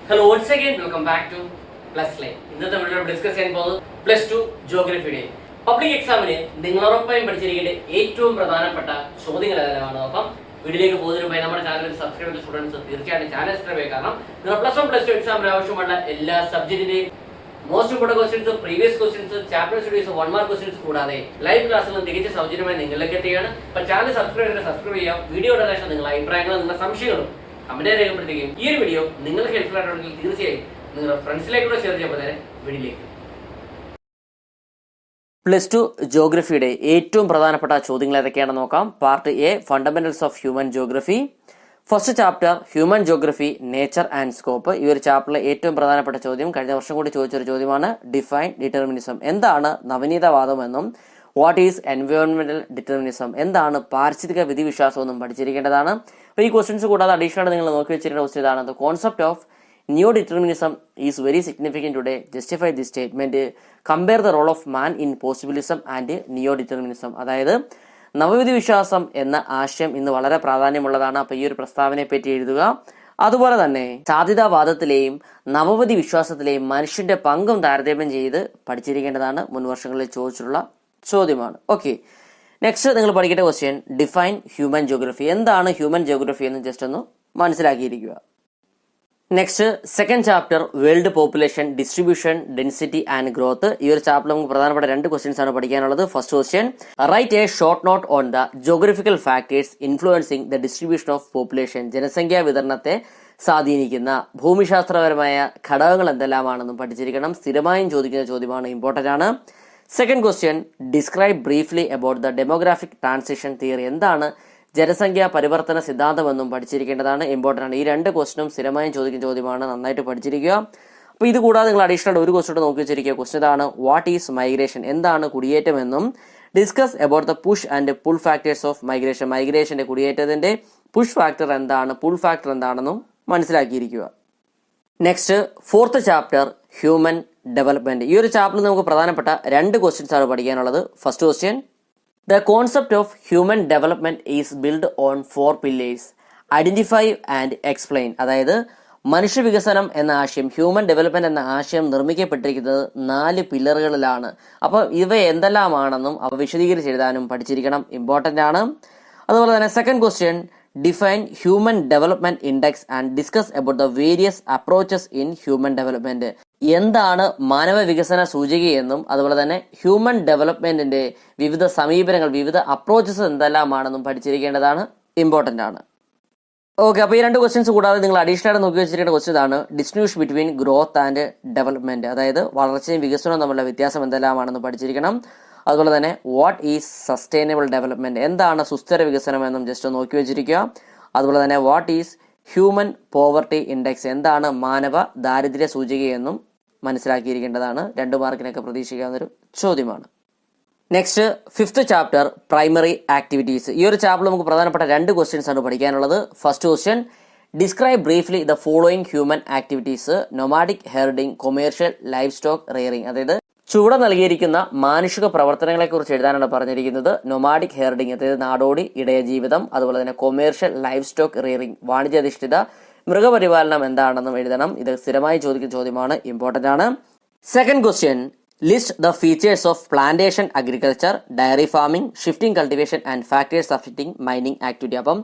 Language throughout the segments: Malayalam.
Hello, once again, welcome back to Plus Line. ഇന്നത്തെ വീഡിയോ ഡിസ്കസ് ചെയ്യാൻ പോകുന്നത് +2 ജോഗ്രഫിയുടെ പബ്ലിക് എക്സാമിന് നിങ്ങളോടൊപ്പം പഠിച്ചിരിക്കേണ്ട ഏറ്റവും പ്രധാനപ്പെട്ട ചോദ്യങ്ങൾ ഏതാണ്. അപ്പം വീഡിയോയിലേക്ക് പോകുന്നതിന് മുമ്പ് നമ്മുടെ ചാനൽ സബ്സ്ക്രൈബ് ചെയ്ത സ്റ്റുഡൻസ് തീർച്ചയായിട്ടും ചാനൽ സബ്സ്ക്രൈബ് ചെയ്യുക. കാരണം നിങ്ങൾ +1 +2 എക്സാമിന് ആവശ്യമുള്ള എല്ലാ സബ്ജക്റ്റിന്റെയും most important questions, previous questions, chapter studies, 1 mark questions കൂടാതെ ലൈവ് ക്ലാസ്സുകൾ തികച്ച സൗജന്യമായി നിങ്ങളിലേക്ക് എത്തുകയാണ്. അപ്പോൾ ചാനൽ സബ്സ്ക്രൈബ് ചെയ്യാം. വീഡിയോയുടെ ശേഷം നിങ്ങളുടെ അഭിപ്രായങ്ങളും നിങ്ങളുടെ സംശയങ്ങളും കമന്റ് രേഖപ്പെടുത്തുകയും ഈ ഒരു വീഡിയോ നിങ്ങൾക്ക് ഹെൽപ്ഫുൾ ആയിട്ടുണ്ടെങ്കിൽ തീർച്ചയായും നിങ്ങളുടെ ഫ്രണ്ട്സിലേക്കൂടെ ഷെയർ ചെയ്യുമ്പോൾ തന്നെ വീഡിയോയിലേക്ക്. +2 ജോഗ്രഫിയുടെ ഏറ്റവും പ്രധാനപ്പെട്ട ചോദ്യങ്ങൾ ഏതൊക്കെയാണെന്ന് നോക്കാം. Part A, fundamentals of human geography. First chapter human geography, nature and scope. ഈ ഒരു ചാപ്റ്ററിലെ ഏറ്റവും പ്രധാനപ്പെട്ട ചോദ്യം കഴിഞ്ഞ വർഷം കൂടി ചോദിച്ചൊരു ചോദ്യമാണ്. Define determinism. എന്താണ് നവനീതവാദം എന്നും വാട്ട് ഈസ് എൻവയോൺമെന്റൽ ഡിറ്റർമിനിസം, എന്താണ് പാരിസ്ഥിതിക വിധിവിശ്വാസം എന്നും പഠിച്ചിരിക്കേണ്ടതാണ്. അപ്പോൾ ഈ ക്വസ്റ്റ്യൻസ് കൂടാതെ അഡീഷണൽ നിങ്ങൾ നോക്കി വെച്ചിരിക്കുന്ന ക്വസ്റ്റ്യൻ ഇതാണ്. The concept of new determinism is very significant today. Justify the statement. Compare the role of man in possibilism and neo determinism. അതായത് നവവിധി വിശ്വാസം എന്ന ആശയം ഇന്ന് വളരെ പ്രാധാന്യമുള്ളതാണ്. അപ്പോൾ ഈ ഒരു പ്രസ്താവനയെ പറ്റി എഴുതുക. അതുപോലെ തന്നെ സാധ്യതാവാദത്തിലെയും നവവിധി വിശ്വാസത്തിലെയും മനുഷ്യന്റെ പങ്കും താരതമ്യം ചെയ്ത് പഠിച്ചിരിക്കേണ്ടതാണ്. മുൻ വർഷങ്ങളിൽ ചോദിച്ചിട്ടുള്ള ചോദ്യമാണ്. ഓക്കെ, നെക്സ്റ്റ് നിങ്ങൾ പഠിക്കേണ്ട ക്വസ്റ്റ്യൻ ഡിഫൈൻ ഹ്യൂമൻ ജോഗ്രഫി. എന്താണ് ഹ്യൂമൻ ജോഗ്രഫി എന്ന് ജസ്റ്റ് ഒന്ന് മനസ്സിലാക്കിയിരിക്കുക. Next second chapter world population, distribution, density and growth. ഈ ഒരു ചാപ്റ്റർ നമുക്ക് പ്രധാനപ്പെട്ട 2 ക്വസ്റ്റ്യൻസ് ആണ് പഠിക്കാനുള്ളത്. First question, write a short note on the geographical factors influencing the distribution of population. ജനസംഖ്യാ വിതരണത്തെ സ്വാധീനിക്കുന്ന ഭൂമിശാസ്ത്രപരമായ ഘടകങ്ങൾ എന്തെല്ലാമാണെന്നും പഠിച്ചിരിക്കണം. സ്ഥിരമായും ചോദിക്കുന്ന ചോദ്യമാണ്, ഇമ്പോർട്ടന്റ് ആണ്. Second question, describe briefly about the demographic transition theory. എന്താണ് ജനസംഖ്യാ പരിവർത്തന സിദ്ധാന്തം എന്നും പഠിച്ചിരിക്കേണ്ടതാണ്, ഇമ്പോർട്ടൻ്റ് ആണ്. ഈ 2 ക്വസ്റ്റ്യനും സ്ഥിരമായും ചോദിക്കുന്ന ചോദ്യമാണ്, നന്നായിട്ട് പഠിച്ചിരിക്കുക. അപ്പോൾ ഇത് കൂടാതെ നിങ്ങൾ അഡീഷണൽ ഒരു ക്വസ്റ്റ്യൻ നോക്കി വെച്ചിരിക്കുക. ക്വസ്റ്റ്യൻ ഇതാണ്, വാട്ട് ഈസ് മൈഗ്രേഷൻ, എന്താണ് കുടിയേറ്റം എന്നും discuss about the push and pull factors of migration. മൈഗ്രേഷന്റെ കുടിയേറ്റത്തിന്റെ പുഷ് ഫാക്ടർ എന്താണ്, പുൾ ഫാക്ടർ എന്താണെന്നും മനസ്സിലാക്കിയിരിക്കുക. Next fourth chapter human development. ഈ ഒരു ചാപ്റ്ററിൽ നമുക്ക് പ്രധാനപ്പെട്ട 2 ക്വസ്റ്റ്യൻസ് ആണ് പഠിക്കാനുള്ളത്. First question, the concept of human development is build on 4 pillars. Identify and explain. അതായത് മനുഷ്യ വികസനം എന്ന ആശയം, ഹ്യൂമൻ ഡെവലപ്മെന്റ് എന്ന ആശയം നിർമ്മിക്കപ്പെട്ടിരിക്കുന്നത് 4 പില്ലറുകളിലാണ്. അപ്പോൾ ഇവ എന്തെല്ലാമാണെന്നും അവ വിശദീകരിച്ച് എഴുതാനും പഠിച്ചിരിക്കണം, ഇമ്പോർട്ടന്റ് ആണ്. അതുപോലെ തന്നെ second question, define human development index and discuss about the various approaches in human development. എന്താണ് മാനവ വികസന സൂചിക എന്നും അതുപോലെ തന്നെ ഹ്യൂമൻ ഡെവലപ്മെന്റിന്റെ വിവിധ സമീപനങ്ങൾ, വിവിധ അപ്രോച്ചസ് എന്തെല്ലാമാണെന്നും പഠിച്ചിരിക്കേണ്ടതാണ്, ഇമ്പോർട്ടന്റ് ആണ്. ഓക്കെ, അപ്പോൾ ഈ 2 ക്വസ്റ്റ്യൻസ് കൂടാതെ നിങ്ങൾ അഡീഷണൽ ആയിട്ട് നോക്കി വെച്ചിരിക്കേണ്ട ക്വസ്റ്റ്യൻ ആണ് distinguish between growth and development. അതായത് വളർച്ചയും വികസനവും തമ്മിലുള്ള വ്യത്യാസം എന്തെല്ലാമാണെന്ന് പഠിച്ചിരിക്കണം. അതുപോലെ തന്നെ വാട്ട് ഈസ് സസ്റ്റൈനബിൾ ഡെവലപ്മെന്റ്, എന്താണ് സുസ്ഥിര വികസനം എന്നും ജസ്റ്റ് നോക്കി വെച്ചിരിക്കുക. അതുപോലെ തന്നെ what is human poverty index, എന്താണ് മാനവ ദാരിദ്ര്യ സൂചിക എന്നും മനസ്സിലാക്കിയിരിക്കേണ്ടതാണ്. 2 മാർക്കിനൊക്കെ പ്രതീക്ഷിക്കാവുന്ന ഒരു ചോദ്യമാണ്. Next fifth chapter primary activities. ഈ ഒരു ചാപ്റ്ററിൽ നമുക്ക് പ്രധാനപ്പെട്ട 2 ക്വസ്റ്റ്യൻസ് ആണ് പഠിക്കാനുള്ളത്. First question, describe briefly the following human activities. Nomadic Harding, commercial, life stock rearing. അതായത് ചുവടെ നൽകിയിരിക്കുന്ന മാനുഷിക പ്രവർത്തനങ്ങളെ കുറിച്ച് എഴുതാനാണ് പറഞ്ഞിരിക്കുന്നത്. നൊമാഡിക് ഹെർഡിംഗ് അതായത് നാടോടി ഇടയ ജീവിതം, അതുപോലെ തന്നെ കൊമേഴ്ഷ്യൽ ലൈഫ് സ്റ്റോക്ക് റെയറിംഗ് വാണിജ്യാധിഷ്ഠിത മൃഗപരിപാലനം എന്താണെന്നും എഴുതണം. ഇത് സ്ഥിരമായി ചോദിക്കുന്ന ചോദ്യമാണ്, ഇമ്പോർട്ടന്റ് ആണ്. Second question, list the features of plantation agriculture, diary farming, shifting cultivation and factors affecting mining activity. അപ്പം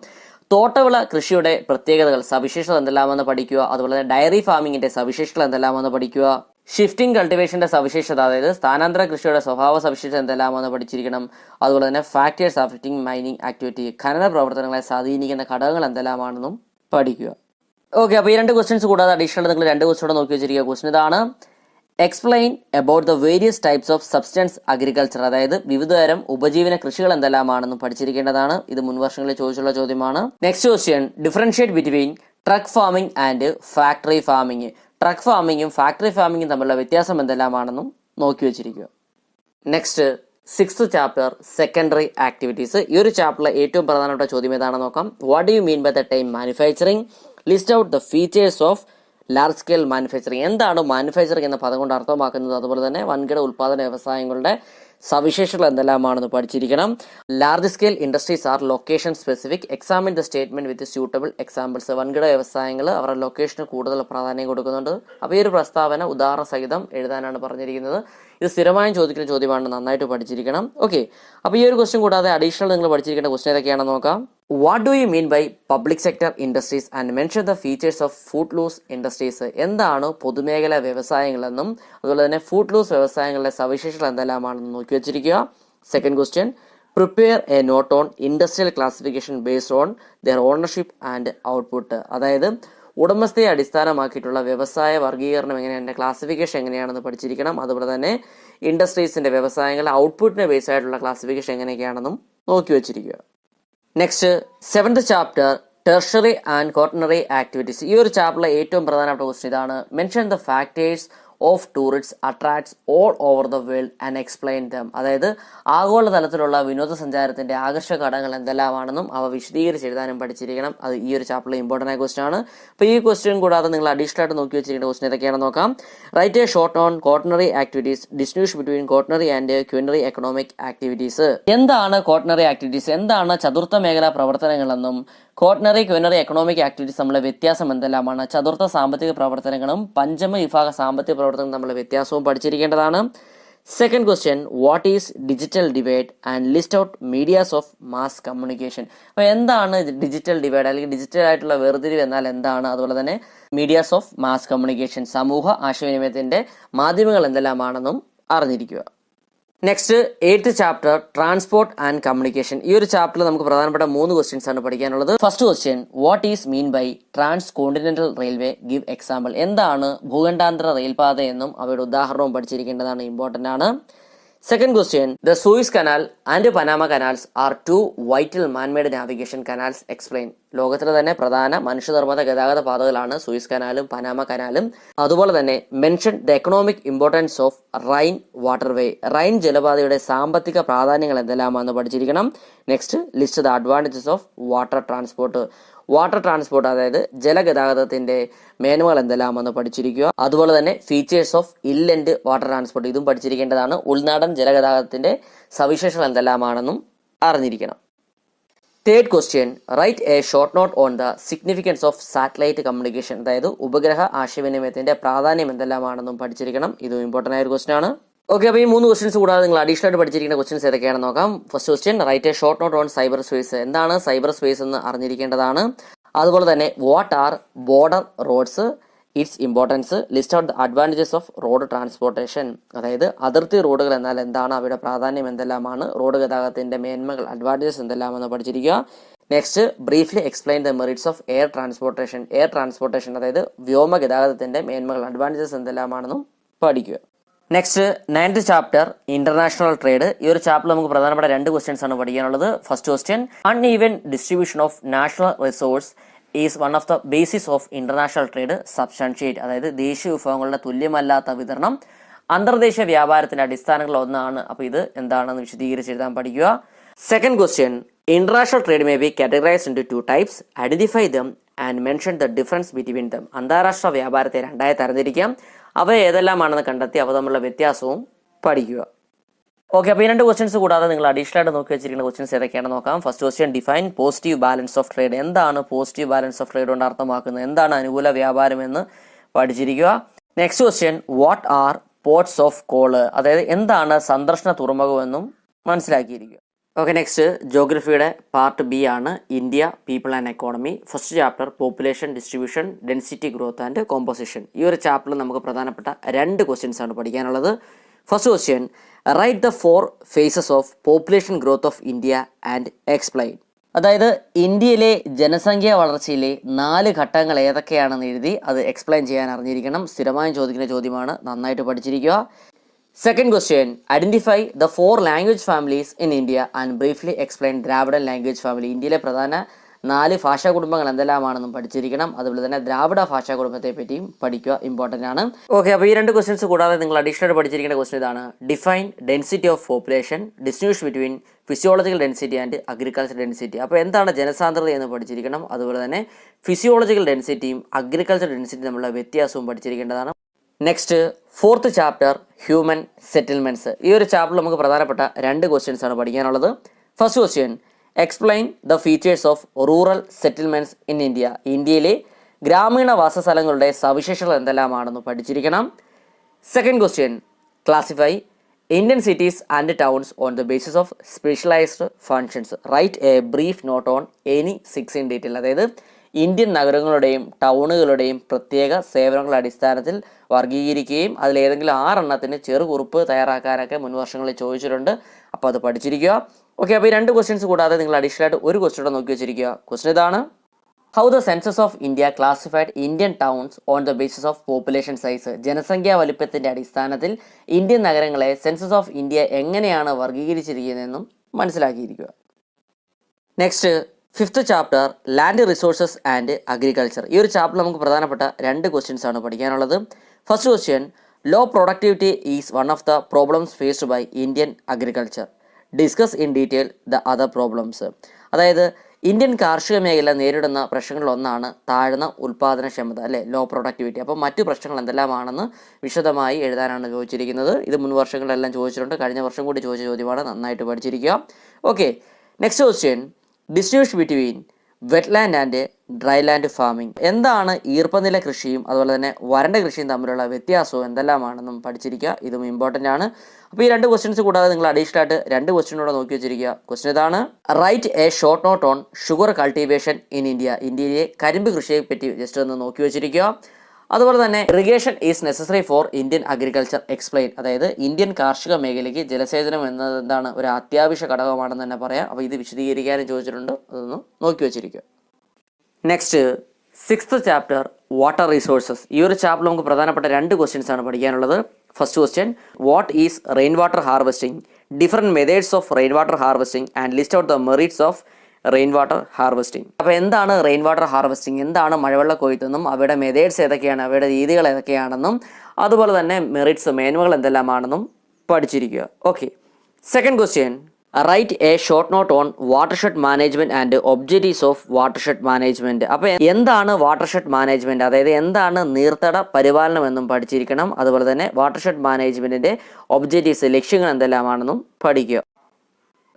തോട്ടവിള കൃഷിയുടെ പ്രത്യേകതകൾ, സവിശേഷത എന്തെല്ലാമെന്ന് പഠിക്കുക. അതുപോലെ തന്നെ ഡയറി ഫാമിങ്ങിന്റെ സവിശേഷതകൾ എന്തെല്ലാമെന്ന് പഠിക്കുക. ഷിഫ്റ്റിംഗ് കൾട്ടിവേഷന്റെ സവിശേഷത, അതായത് സ്ഥാനാന്തര കൃഷിയുടെ സ്വഭാവ സവിശേഷത എന്തെല്ലാമെന്ന് പഠിച്ചിരിക്കണം. അതുപോലെ തന്നെ ഫാക്ടേഴ്സ് അഫക്റ്റിംഗ് മൈനിങ് ആക്ടിവിറ്റി, ഖനന പ്രവർത്തനങ്ങളെ സ്വാധീനിക്കുന്ന ഘടകങ്ങൾ എന്തെല്ലാമാണെന്നും പഠിക്കുക. ഓക്കെ, അപ്പോൾ ഈ 2 ക്വസ്റ്റ്യൻസ് കൂടാതെ അഡീഷണൽ നിങ്ങൾ 2 ക്വസ്റ്റ്യൻ നോക്കി വെച്ചിരിക്കുക. ക്വസ്റ്റ്യൻ ഇതാണ്, explain about the various types of substance agriculture. അതായത് വിവിധതരം ഉപജീവന കൃഷികൾ എന്തെല്ലാമാണെന്നും പഠിച്ചിരിക്കേണ്ടതാണ്. ഇത് മുൻ വർഷങ്ങളിൽ ചോദിച്ചുള്ള ചോദ്യമാണ്. Next question, differentiate between truck farming and factory farming. Truck ഫാമിങ്ങും ഫാക്ടറി ഫാമിങ്ങും തമ്മിലുള്ള വ്യത്യാസം എന്തെല്ലാമാണെന്നും നോക്കി വെച്ചിരിക്കുക. Next sixth chapter secondary activities. ഈ ഒരു ചാപ്റ്ററിലെ ഏറ്റവും പ്രധാനപ്പെട്ട ചോദ്യം ഏതാണെന്ന് നോക്കാം. What do you mean by the time manufacturing? List out the features of large scale manufacturing. എന്താണ് മാനുഫാക്ചറിങ് എന്ന പദം കൊണ്ട് അർത്ഥമാക്കുന്നത്? അതുപോലെ തന്നെ വൻകിട ഉൽപ്പാദന വ്യവസായങ്ങളുടെ സവിശേഷതകൾ എന്തെല്ലാമാണെന്ന് പഠിച്ചിരിക്കണം. Large scale industries are location specific. Examine the statement with suitable examples. വൻകിട വ്യവസായങ്ങൾ അവരുടെ ലൊക്കേഷന് കൂടുതൽ പ്രാധാന്യം കൊടുക്കുന്നുണ്ട്. അപ്പോൾ ഈ ഒരു പ്രസ്താവന ഉദാഹരണ സഹിതം എഴുതാനാണ് പറഞ്ഞിരിക്കുന്നത്. ഇത് സ്ഥിരമായും ചോദിക്കുന്ന ചോദ്യമാണ്, നന്നായിട്ട് പഠിച്ചിരിക്കണം. ഓക്കെ, അപ്പോൾ ഈ ഒരു ക്വസ്റ്റ്യൻ കൂടാതെ അഡീഷണൽ നിങ്ങൾ പഠിച്ചിരിക്കേണ്ട ക്വസ്റ്റ്യൻ ഏതൊക്കെയാണെന്ന് നോക്കാം. What do you mean by public sector industries and mention the features of footloose industries? എന്താണ് പൊതുമേഖലാ വ്യവസായങ്ങളെന്നും അതുപോലെ തന്നെ ഫുഡ് ലൂസ് വ്യവസായങ്ങളുടെ സവിശേഷതകൾ എന്തെല്ലാമാണെന്ന് നോക്കി വെച്ചിരിക്കുക. Second question, prepare a note on industrial classification based on their ownership and output. അതായത് ഉടമസ്ഥയെ അടിസ്ഥാനമാക്കിയിട്ടുള്ള വ്യവസായ വർഗീകരണം എങ്ങനെയാണ്, ക്ലാസിഫിക്കേഷൻ എങ്ങനെയാണെന്ന് പഠിച്ചിരിക്കണം. അതുപോലെ തന്നെ ഇൻഡസ്ട്രീസിന്റെ വ്യവസായങ്ങളുടെ ഔട്ട്പുട്ടിനെ ബേസ് ആയിട്ടുള്ള ക്ലാസിഫിക്കേഷൻ എങ്ങനെയൊക്കെയാണെന്നും നോക്കി വെച്ചിരിക്കുക. Next, 7th chapter tertiary and quaternary activities. ഈ ഒരു ചാപ്റ്ററിലെ ഏറ്റവും പ്രധാനപ്പെട്ട ക്വസ്റ്റ്യൻ ഇതാണ്. Mention the factors of tourist attracts all over the world and explain dum. അതായത് ആഗോളതലത്തിലുള്ള വിനോദസഞ്ചാരത്തിന്റെ ആകർഷക ഘടകങ്ങൾ എന്തെല്ലാമാണെന്നും അവ വിശദീകരിച്ച് എഴുതാനും പഠിച്ചിരിക്കണം. അത് ഈ ഒരു ചാപ്റ്ററിലെ ഇമ്പോർട്ടൻ്റ് ആയ ക്വസ്റ്റ്യൻ ആണ്. അപ്പോൾ ഈ ക്വസ്റ്റ്യൻ കൂടാതെ നിങ്ങൾ അഡീഷണൽ ആയിട്ട് നോക്കി വെച്ചിരിക്കുന്ന ക്വസ്റ്റ്യൻ ഏതൊക്കെയാണെന്ന് നോക്കാം. Write a short on quaternary activities, distinguish between quaternary and quinary economic activities. എന്താണ് കോട്ടണറി ആക്ടിവിറ്റീസ്, എന്താണ് ചതുർത്ഥ മേഖലാ പ്രവർത്തനങ്ങളെന്നും കോട്ടണറി ക്വിനറി എക്കണോമിക് ആക്ടിവിറ്റീസ് തമ്മിലെ വ്യത്യാസം എന്തെല്ലാമാണ്, ചതുർത്ഥ സാമ്പത്തിക പ്രവർത്തനങ്ങളും പഞ്ചമ വിഭാഗ സാമ്പത്തിക പ്രവർത്തനങ്ങളും തമ്മിലുള്ള വ്യത്യാസവും പഠിച്ചിരിക്കേണ്ടതാണ്. Second question, what is digital divide and list out medias of mass communication. അപ്പോൾ എന്താണ് ഡിജിറ്റൽ ഡിവൈഡ് അല്ലെങ്കിൽ ഡിജിറ്റൽ ആയിട്ടുള്ള വേർതിരിവ് എന്നാൽ എന്താണ്, അതുപോലെ തന്നെ മീഡിയാസ് ഓഫ് മാസ് കമ്മ്യൂണിക്കേഷൻ സമൂഹ ആശയവിനിമയത്തിന്റെ മാധ്യമങ്ങൾ എന്തെല്ലാമാണെന്നും അറിഞ്ഞിരിക്കുക. Next, 8th chapter transport and communication. ഈ ഒരു ചാപ്റ്ററിൽ നമുക്ക് പ്രധാനപ്പെട്ട 3 ക്വസ്റ്റ്യൻസ് ആണ് പഠിക്കാനുള്ളത്. First question, what is mean by transcontinental railway, give example. എന്താണ് ഭൂഖണ്ഡാന്തര റെയിൽപാത എന്നും അവയുടെ ഉദാഹരണവും പഠിച്ചിരിക്കേണ്ടതാണ്, ഇമ്പോർട്ടന്റ് ആണ്. Second question, the Suez canal and Panama canals are 2 vital manmade navigation canals, explain. ലോകത്തിലെ തന്നെ പ്രധാന മനുഷ്യനിർമ്മിത ഗതാഗത പാതകളാണ് സൂയിസ് കനാലും പനാമ കനാലും. അതുപോലെ തന്നെ mention the economic importance of Rhine waterway. Rhine ജലപാതയുടെ സാമ്പത്തിക പ്രാധാന്യങ്ങൾ എന്തെല്ലാമാണെന്ന് പഠിച്ചിരിക്കണം. Next, list the advantages of water transport. Water transport അതായത് ജലഗതാഗതത്തിന്റെ മേന്മകൾ എന്തെല്ലാമെന്ന് പഠിച്ചിരിക്കുക. അതുപോലെ തന്നെ features of inland water transport, ഇതും പഠിച്ചിരിക്കേണ്ടതാണ്. ഉൾനാടൻ ജലഗതാഗതത്തിന്റെ സവിശേഷതകൾ എന്തെല്ലാമാണെന്നും അറിഞ്ഞിരിക്കണം. Third question, write a short note on the significance of satellite communication. അതായത് ഉപഗ്രഹ ആശയവിനിമയത്തിന്റെ പ്രാധാന്യം എന്തെല്ലാമാണെന്നും പഠിച്ചിരിക്കണം. ഇതും ഇമ്പോർട്ടൻ്റ് ആയ ഒരു ക്വസ്റ്റ്യൻ ആണ്. ഓക്കെ, അപ്പോൾ ഈ 3 ക്വസ്റ്റ്യൻസ് കൂടാതെ നിങ്ങൾ അഡീഷണൽ ആയിട്ട് പഠിച്ചിരിക്കുന്ന ക്വസ്റ്റ്യൻസ് ഏതൊക്കെയാണെന്ന് നോക്കാം. First question, write a short note on cyber space. എന്താണ് സൈബർ സ്പേസ് എന്ന് അറിഞ്ഞിരിക്കേണ്ടതാണ്. അതുപോലെ തന്നെ what are border roads, its importance, list out the advantages of road transportation. അതായത് അതിർത്തി റോഡുകൾ എന്നാൽ എന്താണ്, അവയുടെ പ്രാധാന്യം എന്തെല്ലാമാണ്, റോഡ് ഗതാഗതത്തിന്റെ മേന്മകൾ അഡ്വാൻറ്റേജസ് എന്തെല്ലാമെന്ന് പഠിച്ചിരിക്കുക. Next, briefly explain the merits of air transportation. Air transportation അതായത് വ്യോമ ഗതാഗതത്തിന്റെ മേന്മകൾ അഡ്വാൻറ്റേജസ് എന്തെല്ലാമാണെന്നും പഠിക്കുക. Next, 9th chapter international trade. ഈ ഒരു ചാപ്റ്റർ നമുക്ക് പ്രധാനപ്പെട്ട 2 ക്വസ്റ്റ്യൻസ് ആണ് പഠിക്കാനുള്ളത്. First question, uneven distribution of national resource is one of the basis of international trade substantiate. അതായത് ദേശീയ വിഭവങ്ങളുടെ തുല്യമല്ലാത്ത വിതരണം അന്തർദേശീയ വ്യാപാരത്തിന്റെ അടിസ്ഥാനങ്ങളിൽ ഒന്നാണ്. അപ്പോൾ ഇത് എന്താണെന്ന് വിശദീകരിച്ച് എഴുതാൻ പഠിക്കുക. Second question, international trade may be categorised into 2 types, identify them and mention the difference between them. അന്താരാഷ്ട്ര വ്യാപാരത്തെ 2ആയി തരംതിരിക്കാം, അവ ഏതെല്ലാമാണെന്ന് കണ്ടെത്തി അവ തമ്മിലുള്ള വ്യത്യാസവും പഠിക്കുക. ഓക്കെ, അപ്പോൾ ഈ 2 ക്വസ്റ്റ്യൻസ് കൂടാതെ നിങ്ങൾ അഡീഷണൽ ആയിട്ട് നോക്കി വെച്ചിരിക്കുന്ന ക്വസ്റ്റ്യൻസ് ഏതൊക്കെയാണെന്ന് നോക്കാം. First question, define positive balance of trade. എന്താണ് പോസിറ്റീവ് ബാലൻസ് ഓഫ് ട്രേഡ് കൊണ്ട് അർത്ഥമാക്കുന്നത്, എന്താണ് അനുകൂല വ്യാപാരം എന്ന് പഠിച്ചിരിക്കുക. Next question, what are ports of call. അതായത് എന്താണ് സന്ദർശന തുറമുഖം എന്നും മനസ്സിലാക്കിയിരിക്കുക. ഓക്കെ, നെക്സ്റ്റ് ജോഗ്രഫിയുടെ പാർട്ട് ബി ആണ്, India, people and economy. First chapter population distribution, density growth and composition. ഈ ഒരു ചാപ്റ്ററിൽ നമുക്ക് പ്രധാനപ്പെട്ട 2 ക്വസ്റ്റ്യൻസ് ആണ് പഠിക്കാനുള്ളത്. First question, write the 4 phases of population growth of India and explain. അതായത് ഇന്ത്യയിലെ ജനസംഖ്യാ വളർച്ചയിലെ 4 ഘട്ടങ്ങൾ ഏതൊക്കെയാണെന്ന് എഴുതി അത് എക്സ്പ്ലെയിൻ ചെയ്യാൻ അറിഞ്ഞിരിക്കണം. സ്ഥിരമായും ചോദിക്കുന്ന ചോദ്യമാണ്, നന്നായിട്ട് പഠിച്ചിരിക്കുക. Second question, identify the 4 language families in India and briefly explain Dravidian language family. ഇന്ത്യയിലെ പ്രധാന 4 ഭാഷാ കുടുംബങ്ങൾ എന്തെല്ലാമാണെന്നും പഠിച്ചിരിക്കണം. അതുപോലെ തന്നെ ദ്രാവിഡ ഭാഷാ കുടുംബത്തെ പറ്റിയും പഠിക്കുക, ഇമ്പോർട്ടൻ്റ് ആണ്. ഓക്കെ, അപ്പോൾ ഈ 2 ക്വസ്റ്റ്യൻസ് കൂടാതെ നിങ്ങൾ അഡീഷണൽ പഠിച്ചിരിക്കേണ്ട ക്വസ്റ്റ്യൻ ഇതാണ്. Define density of population, distinguish between physiological density and agriculture density. അപ്പോൾ എന്താണ് ജനസാന്ദ്രത എന്ന് പഠിച്ചിരിക്കണം. അതുപോലെ തന്നെ ഫിസിയോളജിക്കൽ ഡെൻസിറ്റിയും അഗ്രികൾച്ചർ ഡെൻസിറ്റിയും തമ്മിലുള്ള വ്യത്യാസവും പഠിച്ചിരിക്കേണ്ടതാണ്. Next fourth chapter human settlements. ഈ ഒരു ചാപ്റ്ററിൽ നമുക്ക് പ്രധാനപ്പെട്ട 2 ക്വസ്റ്റ്യൻസ് ആണ് പഠിക്കാനുള്ളത്. First question, explain the features of rural settlements in India. ഇന്ത്യയിലെ ഗ്രാമീണ വാസസ്ഥലങ്ങളുടെ സവിശേഷതകൾ എന്തെല്ലാമാണെന്ന് പഠിച്ചിരിക്കണം. Second question, classify Indian cities and towns on the basis of specialised functions. Write a brief note on any 6 in detail. അതായത് ഇന്ത്യൻ നഗരങ്ങളുടെയും ടൗണുകളുടെയും പ്രത്യേക സേവനങ്ങളുടെ അടിസ്ഥാനത്തിൽ വർഗീകരിക്കുകയും അതിലേതെങ്കിലും 6 എണ്ണത്തിന് ചെറുകുറിപ്പ് തയ്യാറാക്കാനൊക്കെ മുൻ വർഷങ്ങളിൽ ചോദിച്ചിട്ടുണ്ട്. അപ്പോൾ അത് പഠിച്ചിരിക്കുക. ഓക്കെ, അപ്പോൾ ഈ 2 ക്വസ്റ്റ്യൻസ് കൂടാതെ നിങ്ങൾ അഡീഷണൽ ആയിട്ട് ഒരു ക്വസ്റ്റ്യൻ കൂടെ നോക്കി വെച്ചിരിക്കുക. ക്വസ്റ്റ്യൻ ഇതാണ്: how the census of India classified Indian towns on the basis of population size. ജനസംഖ്യാ വലിപ്പത്തിൻ്റെ അടിസ്ഥാനത്തിൽ ഇന്ത്യൻ നഗരങ്ങളെ സെൻസസ് ഓഫ് ഇന്ത്യ എങ്ങനെയാണ് വർഗീകരിച്ചിരിക്കുന്നതെന്നും മനസ്സിലാക്കിയിരിക്കുക. Next fifth chapter land resources and agriculture. ഈ ഒരു ചാപ്റ്ററിൽ നമുക്ക് പ്രധാനപ്പെട്ട 2 ക്വസ്റ്റ്യൻസ് ആണ് പഠിക്കാനുള്ളത്. First question, low productivity is one of the problems faced by Indian agriculture. Discuss in detail the other problems. അതായത് ഇന്ത്യൻ കാർഷിക മേഖല നേരിടുന്ന പ്രശ്നങ്ങളൊന്നാണ് താഴ്ന്ന ഉൽപ്പാദനക്ഷമത, അല്ലേ, ലോ പ്രൊഡക്ടിവിറ്റി. അപ്പോൾ മറ്റു പ്രശ്നങ്ങൾ എന്തെല്ലാമാണെന്ന് വിശദമായി എഴുതാനാണ് ചോദിച്ചിരിക്കുന്നത്. ഇത് മുൻ വർഷങ്ങളിലെല്ലാം ചോദിച്ചിട്ടുണ്ട്, കഴിഞ്ഞ വർഷം കൂടി ചോദിച്ച ചോദ്യമാണ്. നന്നായിട്ട് പഠിച്ചിരിക്കുക. Okay, next question, distinguish between wetland and dryland farming. എന്താണ് ഈർപ്പനില കൃഷിയും അതുപോലെ തന്നെ വരണ്ട കൃഷിയും തമ്മിലുള്ള വ്യത്യാസവും എന്തെല്ലാമാണെന്നും പഠിച്ചിരിക്കുക. ഇതും ഇമ്പോർട്ടൻ്റ് ആണ്. അപ്പോൾ ഈ 2 ക്വസ്റ്റ്യൻസ് കൂടാതെ നിങ്ങൾ അഡീഷണൽ ആയിട്ട് 2 ക്വസ്റ്റ്യനോടെ നോക്കി വെച്ചിരിക്കുക. ക്വസ്റ്റ്യൻ ഇതാണ്: right a short note on sugar cultivation in India. ഇന്ത്യയിലെ കരിമ്പ് കൃഷിയെ പറ്റി ജസ്റ്റ് ഒന്ന് നോക്കി വെച്ചിരിക്കുക. അതുപോലെ തന്നെ irrigation is necessary for Indian agriculture explain. അതായത് ഇന്ത്യൻ കാർഷിക മേഖലയ്ക്ക് ജലസേചനം എന്നത് എന്താണ്, ഒരു അത്യാവശ്യ ഘടകമാണെന്ന് തന്നെ പറയാം. അപ്പോൾ ഇത് വിശദീകരിക്കാനും ചോദിച്ചിട്ടുണ്ട്, അതൊന്ന് നോക്കി വെച്ചിരിക്കുക. Next sixth chapter water resources. ഈ ഒരു ചാപ്റ്ററിൽ നമുക്ക് പ്രധാനപ്പെട്ട 2 ക്വസ്റ്റ്യൻസ് ആണ് പഠിക്കാനുള്ളത്. First question, what is rain water harvesting, different methods of rain water harvesting and list out the merits of rain water harvesting. അപ്പോൾ എന്താണ് റെയിൻ വാട്ടർ ഹാർവെസ്റ്റിംഗ്, എന്താണ് മഴവെള്ള കൊയ്ത്തെന്നും അവയുടെ മെത്തേഡ്സ് ഏതൊക്കെയാണ്, അവയുടെ രീതികൾ ഏതൊക്കെയാണെന്നും അതുപോലെ തന്നെ മെറിറ്റ്സ് മേന്മകൾ എന്തെല്ലാമാണെന്നും പഠിച്ചിരിക്കുക. Okay, second question, write a short note on watershed management and objectives of watershed management. അപ്പോൾ എന്താണ് വാട്ടർഷെഡ് മാനേജ്മെന്റ്, അതായത് എന്താണ് നീർത്തട പരിപാലനം എന്നും പഠിച്ചിരിക്കണം. അതുപോലെ തന്നെ വാട്ടർഷെഡ് മാനേജ്മെന്റിന്റെ ഒബ്ജക്റ്റീവ്സ്, ലക്ഷ്യങ്ങൾ എന്തെല്ലാമാണെന്നും പഠിക്കുക.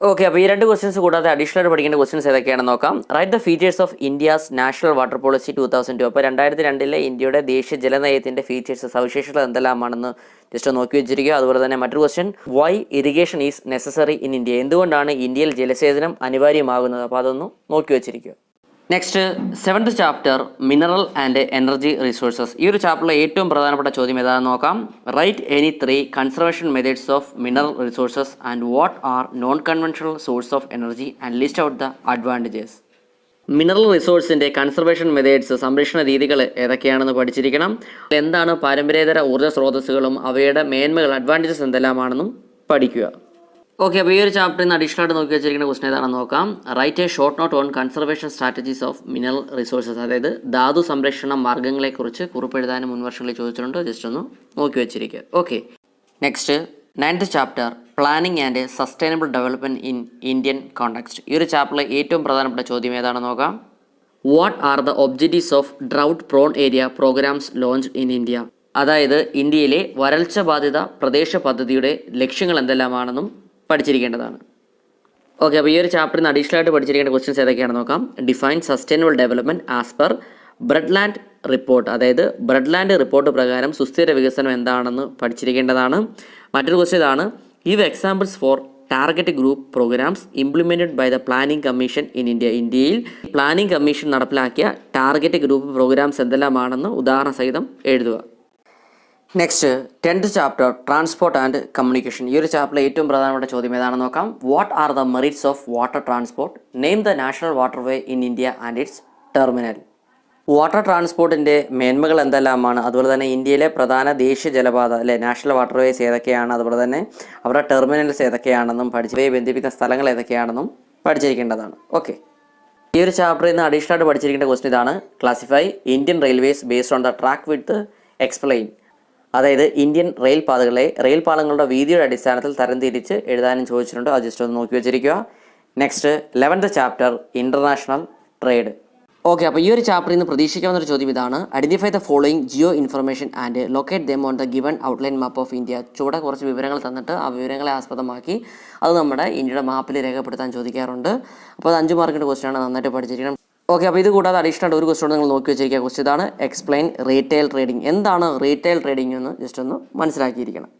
ഓക്കെ, അപ്പോൾ ഈ 2 ക്വസ്റ്റ്യൻസ് കൂടാതെ അഡീഷണൽ പഠിക്കേണ്ട ക്വസ്റ്റ്യൻസ് ഏതൊക്കെയാണെന്ന് നോക്കാം. Write the features of India's national water policy 2002. അപ്പോൾ 2002 ഇന്ത്യയുടെ ദേശീയ ജലനയത്തിൻ്റെ ഫീച്ചേഴ്സ്, സവിശേഷതകൾ എന്തെല്ലാമാണെന്ന് ജസ്റ്റ് നോക്കി വെച്ചിരിക്കുക. അതുപോലെ തന്നെ മറ്റൊരു question, why irrigation is necessary in India. എന്തുകൊണ്ടാണ് ഇന്ത്യയിൽ ജലസേചനം അനിവാര്യമാകുന്നത്, അപ്പോൾ അതൊന്ന് നോക്കി വെച്ചിരിക്കുക. Next 7th chapter mineral and energy resources. ഈ ഒരു ചാപ്റ്ററിലെ ഏറ്റവും പ്രധാനപ്പെട്ട ചോദ്യം ഏതാണെന്ന് നോക്കാം. Write any 3 conservation methods of mineral resources and what are non conventional source of energy and list out the advantages. Mineral റിസോഴ്സിൻ്റെ കൺസർവേഷൻ മെത്തേഡ്സ്, സംരക്ഷണ രീതികൾ ഏതൊക്കെയാണെന്ന് പഠിച്ചിരിക്കണം. എന്താണ് പാരമ്പര്യേതര ഊർജ്ജ സ്രോതസ്സുകളും അവയുടെ മേന്മകൾ, അഡ്വാൻറ്റേജസ് എന്തെല്ലാമാണെന്നും പഠിക്കുക. ഓക്കെ, അപ്പോൾ ഈ ഒരു ചാപ്റ്ററിൽ നിന്ന് അഡീഷണൽ ആയിട്ട് നോക്കി വെച്ചിരിക്കുന്ന ക്വസ്റ്റൻ ഏതാണെന്ന് നോക്കാം. Write a short note on conservation strategies of mineral resources. അതായത് ധാതു സംരക്ഷണ മാർഗ്ഗങ്ങളെക്കുറിച്ച് കുറിപ്പെഴുതാനും മുൻവർഷങ്ങളിൽ ചോദിച്ചിട്ടുണ്ട്, ജസ്റ്റ് ഒന്ന് നോക്കി വെച്ചിരിക്കുക. Okay, next 9th chapter planning and sustainable development in Indian context. ഈ ഒരു ചാപ്റ്ററിലെ ഏറ്റവും പ്രധാനപ്പെട്ട ചോദ്യം ഏതാണെന്ന് നോക്കാം. What are the objectives of drought prone area programs launched in India. അതായത് ഇന്ത്യയിലെ വരൾച്ച ബാധിത പ്രദേശ പദ്ധതിയുടെ ലക്ഷ്യങ്ങൾ എന്തെല്ലാമാണെന്നും പഠിച്ചിരിക്കേണ്ടതാണ്. ഓക്കെ, അപ്പോൾ ഈ ഒരു ചാപ്റ്ററിൽ നിന്ന് അഡീഷണൽ ആയിട്ട് പഠിച്ചിരിക്കേണ്ട ക്വസ്റ്റ്യൻസ് ഏതൊക്കെയാണെന്ന് നോക്കാം. Define sustainable development as per Brundtland report. അതായത് ബ്രഡ്ലാൻഡ് റിപ്പോർട്ട് പ്രകാരം സുസ്ഥിര വികസനം എന്താണെന്ന് പഠിച്ചിരിക്കേണ്ടതാണ്. മറ്റൊരു ക്വസ്റ്റ്യൻ ഇതാണ്: give examples for target group programmes implemented by the planning commission in India. ഇന്ത്യയിൽ പ്ലാനിംഗ് കമ്മീഷൻ നടപ്പിലാക്കിയ ടാർഗറ്റ് ഗ്രൂപ്പ് പ്രോഗ്രാംസ് എന്തെല്ലാമാണെന്ന് ഉദാഹരണ സഹിതം എഴുതുക. Next 10th chapter transport and communication. ഈ ഒരു ചാപ്റ്ററിലെ ഏറ്റവും പ്രധാനപ്പെട്ട ചോദ്യം ഏതാണെന്ന് നോക്കാം. What are the merits of water transport, name the national waterway in India and its terminal. Water ട്രാൻസ്പോർട്ടിൻ്റെ മേന്മകൾ എന്തെല്ലാമാണ്, അതുപോലെ തന്നെ ഇന്ത്യയിലെ പ്രധാന ദേശീയ ജലപാത, അല്ലെ, നാഷണൽ വാട്ടർവേസ് ഏതൊക്കെയാണ്, അതുപോലെ തന്നെ അവരുടെ ടെർമിനൽസ് ഏതൊക്കെയാണെന്നും പഠിച്ചവയെ ബന്ധിപ്പിക്കുന്ന സ്ഥലങ്ങൾ ഏതൊക്കെയാണെന്നും പഠിച്ചിരിക്കേണ്ടതാണ്. ഓക്കെ, ഈ ഒരു ചാപ്റ്ററിൽ നിന്ന് അഡീഷണൽ ആയിട്ട് പഠിച്ചിരിക്കേണ്ട ക്വസ്റ്റൻ ഇതാണ്: classify Indian railways based on the track width explain. അതായത് ഇന്ത്യൻ റെയിൽ പാളങ്ങളുടെ വീതിയുടെ അടിസ്ഥാനത്തിൽ തരംതിരിച്ച് എഴുതാനും ചോദിച്ചിട്ടുണ്ട്, അത് ജസ്റ്റ് ഒന്ന് നോക്കി വെച്ചിരിക്കുക. Next 11th chapter international trade. Okay, അപ്പോൾ ഈ ഒരു ചാപ്റ്ററിൽ നിന്ന് പ്രതീക്ഷിക്കാവുന്ന ഒരു ചോദ്യം ഇതാണ്: identify the following geo information and locate them on the given outline map of India. ചുവടെ കുറച്ച് വിവരങ്ങൾ തന്നിട്ട് ആ വിവരങ്ങളെ ആസ്പദമാക്കി അത് നമ്മുടെ ഇന്ത്യയുടെ മാപ്പിൽ രേഖപ്പെടുത്താൻ ചോദിക്കാറുണ്ട്. അപ്പോൾ അത് 5 മാർക്കിൻ്റെ ക്വസ്റ്റ്യൻ ആണ്, നന്നായിട്ട് പഠിച്ചിരിക്കണം. ഓക്കെ, അപ്പോൾ ഇത് കൂടാതെ അഡീഷണൽ ഒരു ക്വസ്റ്റ്യൻ നിങ്ങൾ നോക്കി വെച്ചിരിക്കുക. ക്വസ്റ്റ്യൻ ഇതാണ്: എക്സ്പ്ലെയിൻ റീറ്റെയിൽ ട്രേഡിംഗ്. എന്താണ് റീറ്റെയിൽ ട്രേഡിംഗ് എന്ന് ജസ്റ്റ് ഒന്ന് മനസ്സിലാക്കിയിരിക്കണം.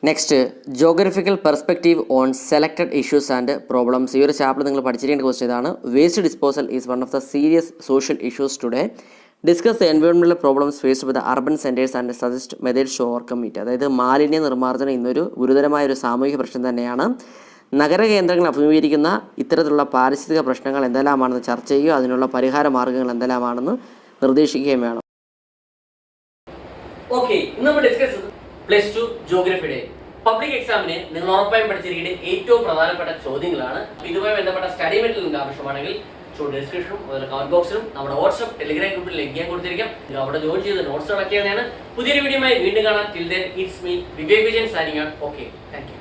Next, geographical perspective on selected issues and problems. ഈ ഒരു ചാപ്റ്റർ നിങ്ങൾ പഠിച്ചിരിക്കേണ്ട ക്വസ്റ്റ്യൻ ഇതാണ്: waste disposal is one of the serious social issues today. Discuss the environmental problems faced with urban centres and suggest methods to overcome it. അതായത് മാലിന്യ നിർമ്മാർജ്ജനം ഇന്നൊരു ഗുരുതരമായ ഒരു സാമൂഹിക പ്രശ്നം തന്നെയാണ്. നഗരകേന്ദ്രങ്ങൾ അഭിമുഖീകരിക്കുന്ന ഇത്തരത്തിലുള്ള പാരിസ്ഥിതിക പ്രശ്നങ്ങൾ എന്തെല്ലാമാണെന്ന് ചർച്ച ചെയ്യുക, അതിനുള്ള പരിഹാര മാർഗ്ഗങ്ങൾ എന്തെല്ലാമാണെന്ന് നിർദ്ദേശിക്കുകയും വേണം. ഓക്കെ, ഇന്ന് നമ്മൾ ഡിസ്കസ് +2 ജോഗ്രഫിയുടെ പബ്ലിക് എക്സാമിന് നിങ്ങൾ ഉറപ്പായും പഠിച്ചിരിക്കേണ്ട ഏറ്റവും പ്രധാനപ്പെട്ട ചോദ്യങ്ങളാണ്. ഇതുമായി ബന്ധപ്പെട്ട സ്റ്റഡി മെറ്റീരിയൽ നിങ്ങൾക്ക് ആവശ്യമാണെങ്കിൽ ഡിസ്ക്രിപ്ഷനും അതുപോലെ കമന്റ് ബോക്സിലും നമ്മുടെ വാട്സ്ആപ്പ് ടെലിഗ്രാം ഗ്രൂപ്പിൽ ലിങ്ക് ഞാൻ കൊടുത്തിരിക്കാം. അവിടെ ജോയിൻ ചെയ്ത് നോട്ട്സ് കളക്ട് ചെയ്യുന്നതാണ്. പുതിയൊരു വീഡിയോയുമായി വീണ്ടും കാണാം. Till then it's me Vivek Vijayan signing out. Okay, thank you.